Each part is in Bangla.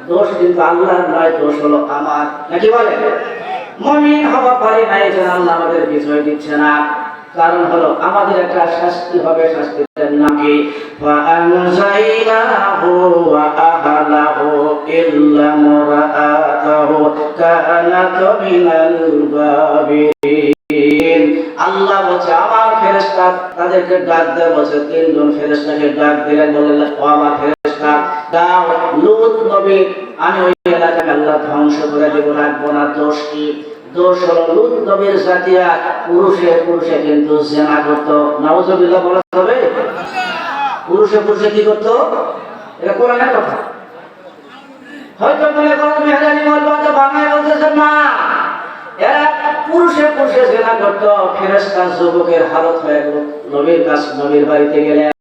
দোষ কিন্তু আল্লাহর নয়, দোষ হলো আমার, নাকি বলে? মুমিন হওয়া পারি নাই যে আল্লাহ আমাদের বিজয় দিচ্ছে না, কারণ হলো আমাদের একটা শাস্তি হবে, শাস্তির নাম কি? ফাআনজাইনাহু ওয়া আহলাহু ইল্লা মুরআতাহু কানাত মিনাল গাবিরিন। আল্লাহ বলছে আমার ফেরেশতা তাদেরকে ডাক দেয়, বলছে তিনজন ফেরেশতাকে ডাক দিলেন, বললেন ও আমার ফেরেশতা দাও লূত নবী আমি ওই এলাকাকে আল্লাহ ধ্বংস করে দেব, রাখবো না। দোষ কি? দোষ হলো লূত নবীর জাতিয়া পুরুষে পুরুষে কিন্তু জিনা করত। নাউজুবিল্লাহ বলা হবে? পুরুষে পুরুষে কি করত? এটা কোরআনের কথা। হয়তো মনে করেন মেহরানি মৌলবাদে বাংলায় বলতেছেন না, এরা পুরুষে পুরুষে জিনা করত। ফেরেশতা যুবকের হালত হয়ে গেল, নবীর কাছে নবীর বাড়িতে গেলেন,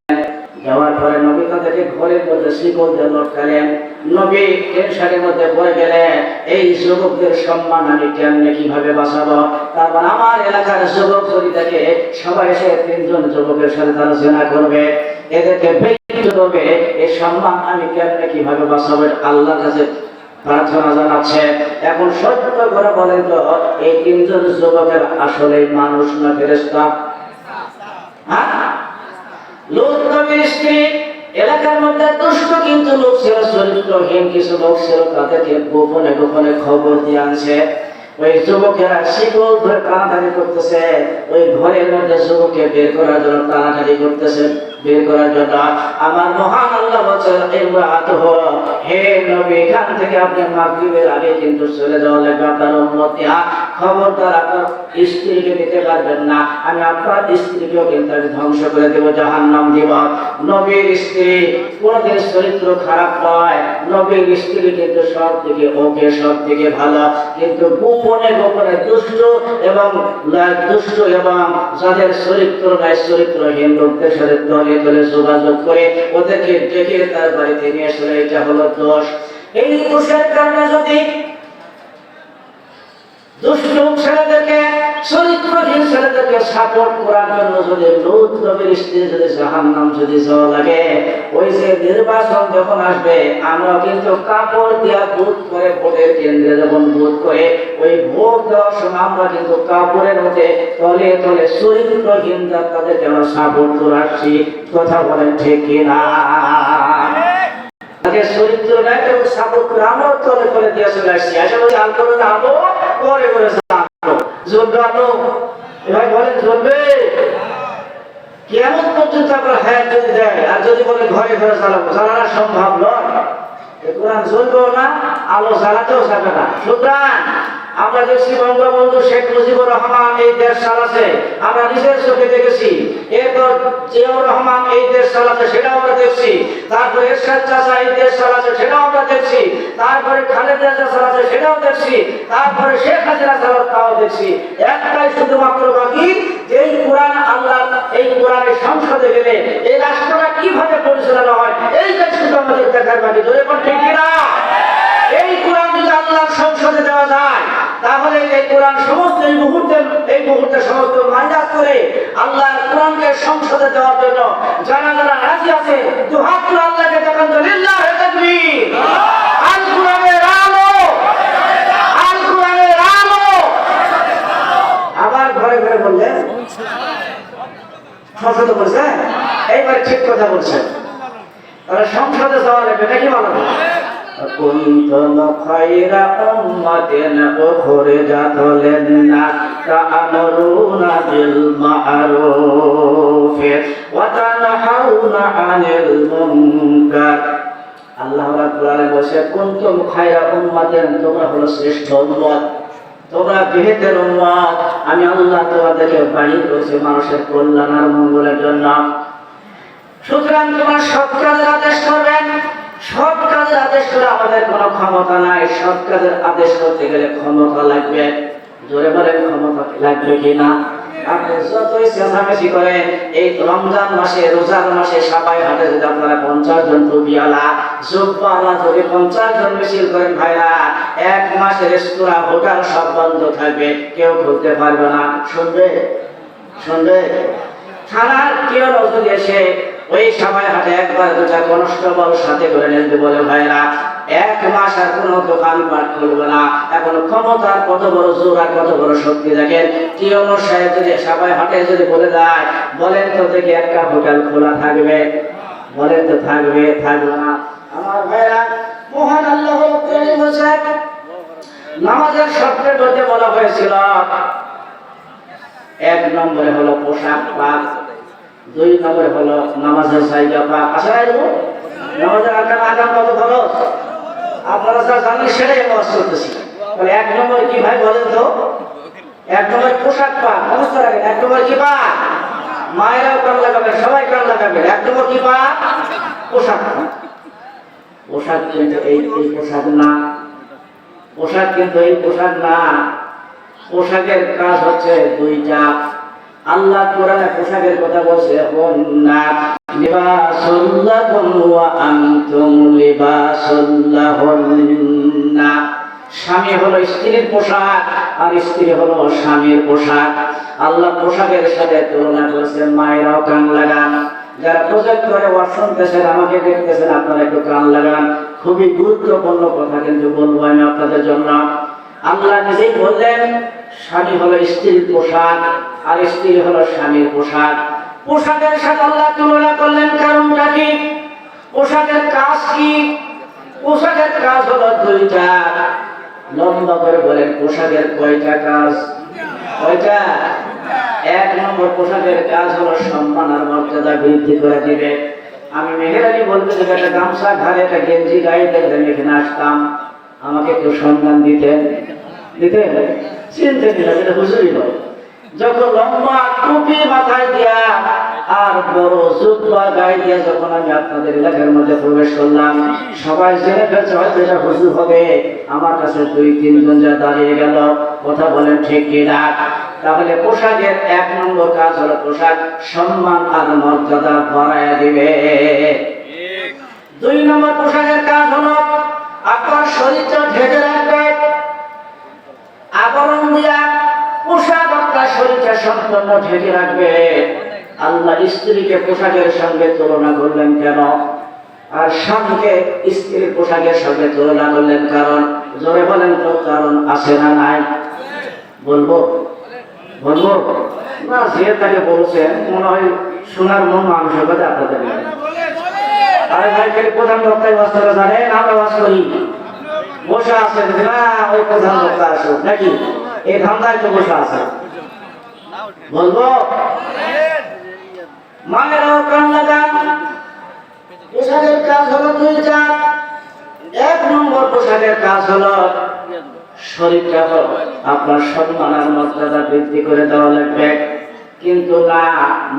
যাওয়ার পরে নবী তাদেরকে ঘরের মধ্যে শিকল দিয়ে লটকালেন। নবী টেনশনের মধ্যে পড়ে গেলেন, এই যুবকদের সম্মান আমি কেমনে কিভাবে বাঁচাবো? তারপর আমার এলাকার যুবক যদি দেখে সবাই এসে তিনজন যুবকের সাথে তারা জিনা করবে, এদেরকে বেইজ্জত করবে, এই সম্মান আমি কেমনে কিভাবে বাঁচাবো? আল্লাহর কাছে প্রার্থনা জানাচ্ছে। এখন সত্য করে বলেন তো, এই তিনজন যুবকের আসলে মানুষ না ফেরেশতা? হ্যাঁ, লূত নবীর স্ত্রী এলাকার মধ্যে দুষ্ট কিন্তু লোক ছিল, চরিত্রহীন কিছু লোক ছিল, তাদেরকে গোপনে গোপনে খবর দিয়ে আনছে। ওই যুবকেরা শিকল ধরে টানাটানি করতেছে, ওই ঘরের মধ্যে যুবককে বের করার জন্য টানাটানি করতেছে, বের করার জন্য। আমার মহান আল্লাহ বলছেন ইমরাতুহু, হে নবী এখান থেকে আপনি মাগরিবের আগে কিন্তু চলে যাওয়া লাগবে, আপনার উম্মতি। খবরদার আপনার স্ত্রীকে দিতে পারবেন না, আমি আপনার স্ত্রীকেও কিন্তু আমি ধ্বংস করে দেব, জাহান্নাম দিব। নবীর স্ত্রী কোনদিন চরিত্র খারাপ নয়, নবীর স্ত্রী কিন্তু সব থেকে ওকে, সব থেকে ভালো, কিন্তু গোপনে গোপনে দুষ্ট এবং যাদের চরিত্র নাই, চরিত্রহীন লোকদের সাথে দলে দলে যোগাযোগ করে ওদেরকে ডেকে তার বাড়িতে নিয়ে আসলে, এটা হলো দোষ। এই দোষের কারণে যদি দুষ্ট ছেলেদেরকে, চরিত্রহীন ছেলেদেরকে সাপোর্ট করার জন্য যদি লূত নবীর স্ত্রী যদি জাহান্নাম যদি যাওয়া লাগে, ওই যে নির্বাচন যখন আসবে আমরা কিন্তু কাপড় দিয়া ভোট করে, ভোটের কেন্দ্রে যখন ভোট করে ওই ভোট দেওয়ার সময় আমরা কিন্তু কাপড়ের মধ্যে তলে তলে চরিত্রহীন তাদেরকে আমরা সাপোর্ট করে আসছি। কথা বলেন ঠিক কিনা? চরিত্র নাই কেউ সাপোর্ট করে আমরা তলে তলে দিয়ে চলে আসছি। আসলে বলি আন্দোলন আলো করে করে জ্বলবে, আলো এভাবে বলেন জ্বলবে কেমন পর্যন্ত আপনার হায়াত যদি দেয়, আর যদি বলে ঘরে ঘরে জ্বালাবো, জ্বালানো সম্ভব নয়। কোরআন জ্বলবেও না, আলো জ্বালাতেও যাবে না। সুতরাং আমরা দেখছি বঙ্গবন্ধু শেখ মুজিবুর রহমান এই দেশ চালাচ্ছে, আমরা নিজের চোখে দেখেছি। এরপর জিয়াউর রহমান এই দেশ চালাচ্ছে, সেটাও আমরা দেখছি। তারপরে এরশাদ চাচা এই দেশ চালাচ্ছে, সেটাও আমরা দেখছি। তারপরে খালেদা জিয়া চালাচ্ছে, সেটাও দেখছি। তারপরে শেখ হাসিনা চালাচ্ছে, তাও দেখছি। একটাই শুধুমাত্র বাকি, যে কোরআন আল্লাহ, এই কোরআনের সংসদে গেলে এই রাষ্ট্রটা কিভাবে পরিচালনা হয়, এইটা শুধু আমাদের দেখার বাকি। ধরে কোন ঠিক কিনা? এই কোরআন যদি আল্লাহর সংসদে দেওয়া যায়, তাহলে এই কোরআন সমস্ত এই মুহূর্তে সমস্ত মাইনাস করে আল্লাহর কোরআনকে সংসদে দেওয়ার জন্য যারা যারা রাজি আছে, দুহাত তুলে আল্লাহকে দেখান তো লিল্লাহি তাকবীর। আল কোরআনের আলো, আল কোরআনের আলো। আবার ঘরে ঘরে বললেন সংসদে বলছে, এইবার ঠিক কথা বলছেন, তাহলে সংসদে যাওয়া লাগবে নাকি? বলো কুনতুম খায়রা উম্মাতিন উখরিজাত লিন-নাস তা'মুরুনা বিল মা'রুফ ওয়া তানহাউনা আনিল মুনকার। আল্লাহ রাব্বুল আলামিন বলেন কুনতুম খায়রা উম্মাতিন, তোমরা হলো শ্রেষ্ঠ উম্মত, তোমরা বেহেতের উম্মত। আমি আল্লাহ তোমাদেরকে বাণী করেছি মানুষের কল্যাণ আর মঙ্গলের জন্য। সুতরাং তোমরা সৎ কাজের আদেশ করবেন। সৎ কাজের আদেশ করে আমাদের কোনো ক্ষমতা নাই, সৎ কাজের আদেশ করতে গেলে ক্ষমতা লাগবে। জোরে বলেন ক্ষমতা লাগবে কিনা? আপনি যতই চেঁচামেচি করেন, এই রমজান মাসে, রোজার মাসে সবাই হাটে যদি আপনারা 50 জন টুপিওয়ালা জুব্বাওয়ালা যদি 50 জন মিছিল করেন ভাইরা, এক মাসে রেস্তোরাঁ হোটেল সব বন্ধ থাকবে, কেউ খুলতে পারবে না। শুনবে শুনবে থানার কেউ যদি এসে ওই সবাই হাতে একবার দুটা কনস্টেবল সাথে করে নিতে বলে ভাইরা, এক মাস আর কোনো দোকানপাট খুলবে না। এখন ক্ষমতার কত বড় জোর আর কত বড় শক্তি দেখেন। টিএমও সাহেব যদি সবাই হাটে যদি বলে দেয়, বলেন তো দেখি একটা হোটেল খোলা থাকবে? বলেন তো থাকবে? থাকবে না। আমার ভাইরা, মহান আল্লাহ বলছেন নামাজের শর্তের মধ্যে বলা হয়েছিল, এক নম্বরে হলো পোশাক পাক, দুই নম্বরে হলো নামাজের জায়গা পাক। আসলে নামাজের আগাম কত খরচ আপনারা যা জানেন সেটাই ওয়াজ করতেছি। এক নম্বর কি ভাই বলেন তো? এক নম্বর পোশাক পাক, অবস্থা রাখেন। এক নম্বর কি পাক? মায়েরাও কান লাগাবে, সবাই কান লাগাবে। এক নম্বর কি পাক? পোশাক পাক। পোশাক কিন্তু এই পোশাক না, পোশাক কিন্তু এই পোশাক না। পোশাকের কাজ হচ্ছে দুইটা। আল্লাহ কোরআনে পোশাকের কথা বলছে, হুন্না লিবাসুল লাকুম ওয়া আনতুম লিবাসুল লাহুন্না। স্বামী হলো স্ত্রীর পোশাক আর স্ত্রী হলো স্বামীর পোশাক। আল্লাহ পোশাকের সাথে তুলনা করেছেন। মায়েরাও কান লাগান, যারা প্রজেক্ট করে ওয়াজ শুনতেছেন, আমাকে দেখতেছেন, আপনারা একটু কান লাগান। খুবই গুরুত্বপূর্ণ কথা কিন্তু বলবো আমি আপনাদের জন্য। আল্লাহ নিজেই বললেন স্বামী হলো স্ত্রীর পোশাক আর স্ত্রী হলো স্বামীর পোশাক। পোশাকের সাথে আল্লাহ তুলনা করলেন, কারণটা কি? পোশাকের কাজ কি? পোশাকের কাজ হলো দুইটা। লম্বা করে বলেন, পোশাকের কয়টা কাজ? কয়টা? এক নম্বর পোশাকের কাজ হলো সম্মান আর মর্যাদা বৃদ্ধি করে দিবে। আমি মেহেরানি বলতে যে একটা গামছা ঘাড়ে একটা গেঞ্জি গায়ে দেখলেন এখানে আসতাম, আমাকে একটু সম্মান দিতেন, দিতেন? চিনতে দিলাম, এটা হুজুরি নয়। যখন লম্বা টুপি মাথায় দিয়া আর বড় জুব্বা গায়ে দিয়া যখন আমি আপনাদের এলাকার মধ্যে প্রবেশ করলাম, সবাই জেনে ফেলছে হয়তো এটা হুজুর হবে। আমার কাছে দুই তিনজন যা দাঁড়িয়ে গেল, কথা বলেন ঠিক কিনা? তাহলে পোশাকের এক নম্বর কাজ হলো পোশাক সম্মান আর মর্যাদা বাড়াইয়া দিবে। দুই নম্বর পোশাকের কাজ হলো আপনার শরীরটা ঢেকে রাখবে। আবরণ দিয়া পোশাক আপনার শরীরটা সম্পূর্ণ ঢেকে রাখবে। আল্লাহ স্ত্রীকে পোশাকের সঙ্গে তুলনা করলেন কেন? আর স্বামীকে স্ত্রীর পোশাকের সঙ্গে তুলনা করলেন কারণ? জোরে বলেন তো, কারণ আছে না নাই? বলবো বলবো না, যে তাকে বলছেন মনে হয় শোনার মন মানুষের কথা আপনাদের। আরে ভাই, প্রধান বক্তায় ওয়াজ করে জানেন, আমরা ওয়াজ করি। বসে আছেন না, ওই প্রধান বক্তা আসুক নাকি? এই ধান্দায় তো বসে আছে। বলবো মায়েরাও কান লাগান। পোশাকের কাজ হলো দুইটা। এক নম্বর পোশাকের কাজ হলো শরীরটা আপনার সম্মান আর মর্যাদা বৃদ্ধি করে দেওয়া লাগবে। কিন্তু না,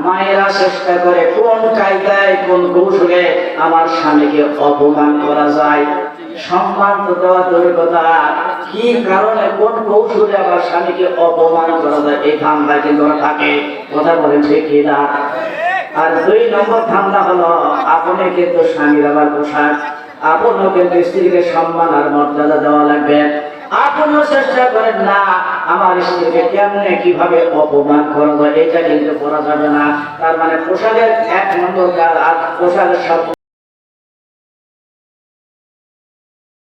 মায়েরা চেষ্টা করে কোন কায়দায় কোন কৌশলে আমার স্বামীকে অপমান করা যায়। সম্মান তো দেওয়া দূরের কথা, কি কারণে কোন কৌশলে আমার স্বামীকে অপমান করা যায়, এই ধান্দা কিন্তু থাকে। কথা বলেন ঠিক কিনা? আর দুই নম্বর ধান্দা হলো আপনি কিন্তু স্বামীর আবার পোশাক, আপনিও কিন্তু স্ত্রীকে সম্মান আর মর্যাদা দেওয়া লাগবে। আপনিও চেষ্টা করেন না আমার স্ত্রীকে কেমনে কিভাবে অপমান করা যায়, এটা কিন্তু করা যাবে না। তার মানে পোশাকের এক নম্বর কাজ আর পোশাকের সব